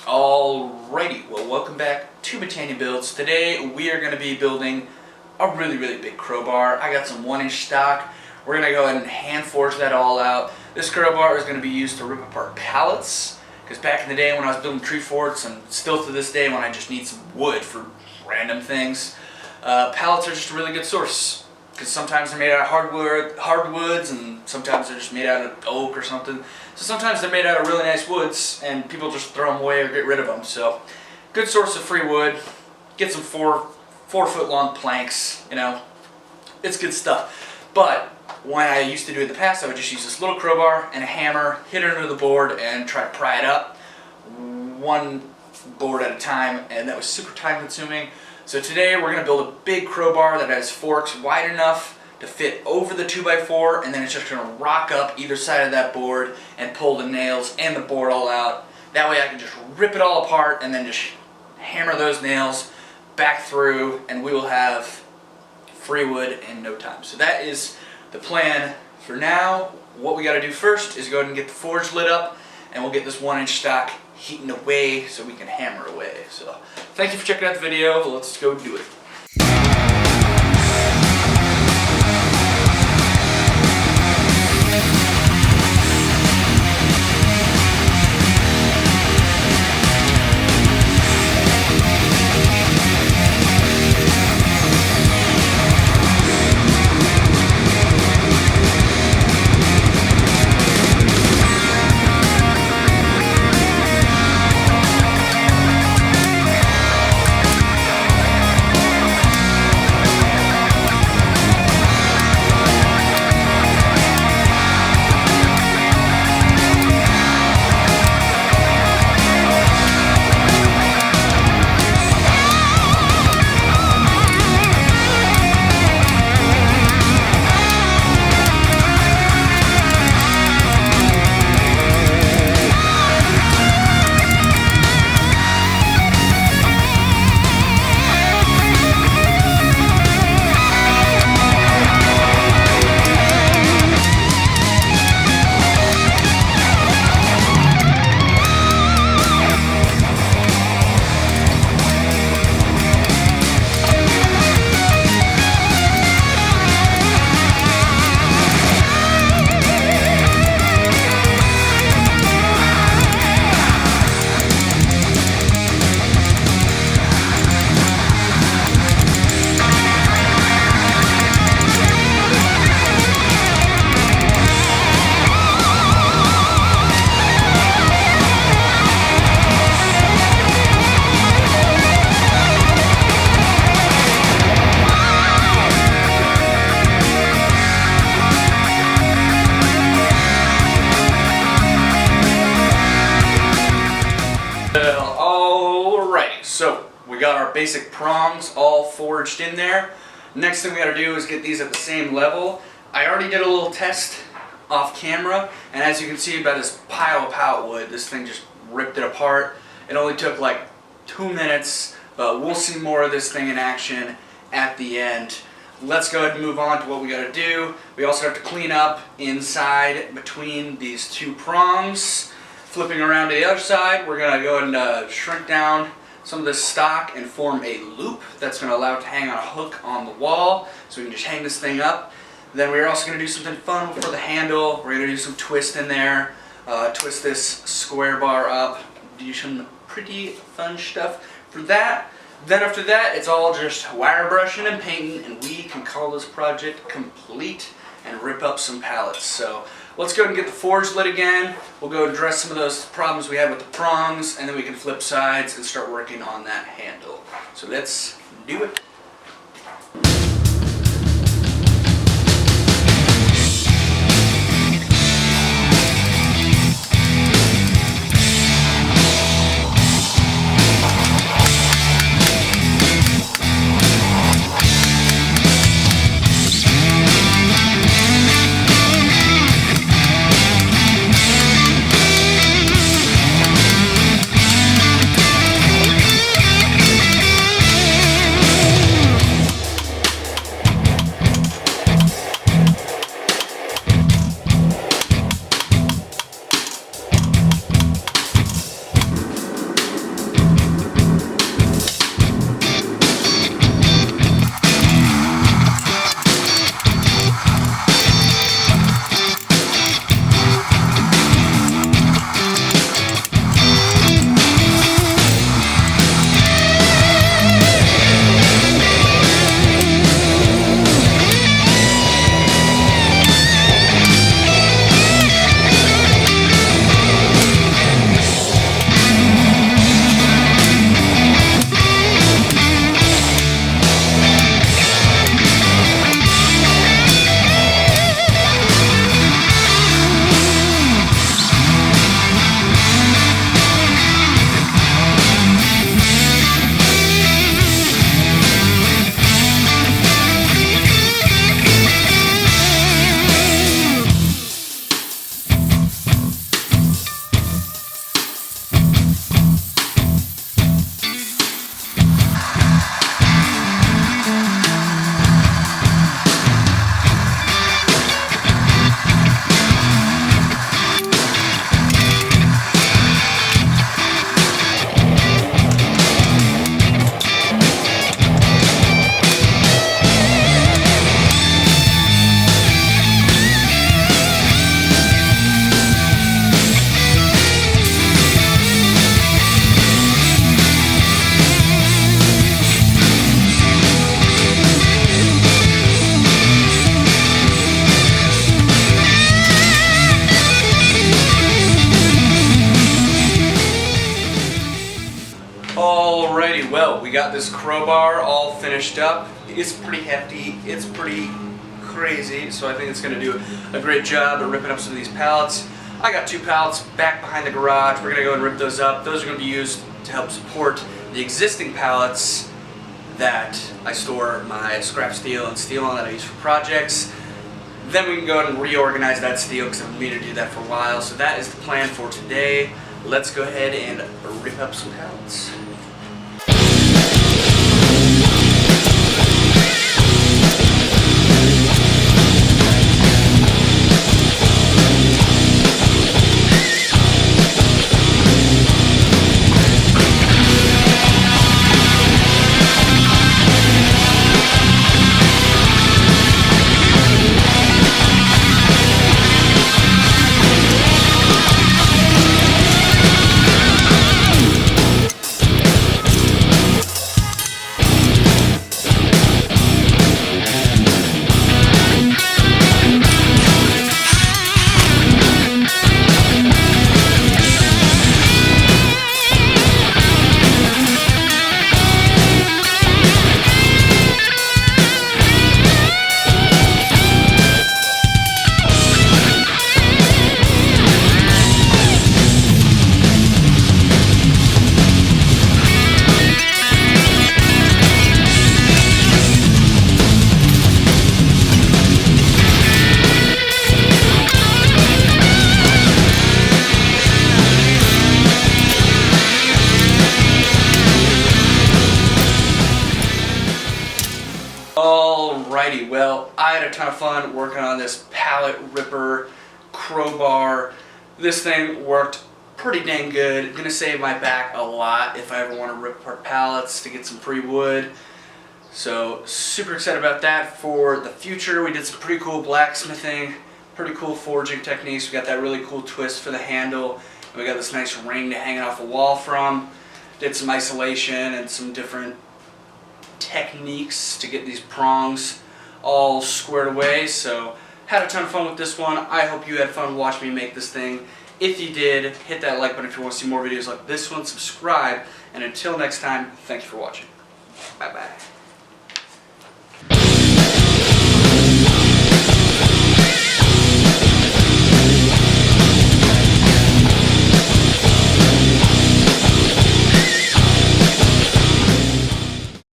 Alrighty, well, welcome back to Batanian Builds. Today we are going to be building a really big crowbar. I got some 1-inch stock. We're going to go ahead and hand forge that all out. This crowbar is going to be used to rip apart pallets, because back in the day when I was building tree forts, and still to this day when I just need some wood for random things, pallets are just a really good source. Because sometimes they're made out of hardwoods, and sometimes they're just made out of oak or something. So sometimes they're made out of really nice woods, and people just throw them away or get rid of them. So, good source of free wood. Get some 4 foot long planks. You know, it's good stuff. But when I used to do it in the past, I would just use this little crowbar and a hammer, hit it under the board, and try to pry it up, one board at a time, and that was super time consuming. So today we're going to build a big crowbar that has forks wide enough to fit over the 2x4, and then it's just going to rock up either side of that board and pull the nails and the board all out. That way I can just rip it all apart and then just hammer those nails back through, and we will have free wood in no time. So that is the plan for now. What we got to do first is go ahead and get the forge lit up, and we'll get this 1-inch stock heating away so we can hammer away. So thank you for checking out the video. Let's go do it. So we got our basic prongs all forged in there. Next thing we got to do is get these at the same level. I already did a little test off camera, and as you can see by this pile of pallet wood, this thing just ripped it apart. It only took like 2 minutes, but we'll see more of this thing in action at the end. Let's go ahead and move on to what we got to do. We also have to clean up inside between these 2 prongs. Flipping around to the other side, we're going to go and shrink down some of this stock and form a loop that's going to allow it to hang on a hook on the wall, so we can just hang this thing up. Then we're also going to do something fun for the handle. We're going to do some twist in there, twist this square bar up, do some pretty fun stuff for that. Then after that, it's all just wire brushing and painting, and we can call this project complete and rip up some pallets. So let's go and get the forge lit again. We'll go address some of those problems we had with the prongs, and then we can flip sides and start working on that handle. So let's do it. Alrighty, well, we got this crowbar all finished up. It's pretty hefty, it's pretty crazy, so I think it's going to do a great job of ripping up some of these pallets. I got 2 pallets back behind the garage. We're going to go and rip those up. Those are going to be used to help support the existing pallets that I store my scrap steel and steel on that I use for projects. Then we can go ahead and reorganize that steel because I've been meaning to do that for a while. So that is the plan for today. Let's go ahead and rip up some pallets. Alrighty, well, I had a ton of fun working on this Pallet Ripper crowbar. This thing worked pretty dang good. Gonna save my back a lot if I ever want to rip apart pallets to get some free wood. So super excited about that for the future. We did some pretty cool blacksmithing, pretty cool forging techniques. We got that really cool twist for the handle. And we got this nice ring to hang it off a wall from. Did some isolation and some different techniques to get these prongs all squared away. So had a ton of fun with this one. I hope you had fun watching me make this thing. If you did, hit that like button if you want to see more videos like this one, subscribe, and until next time, thank you for watching. Bye bye.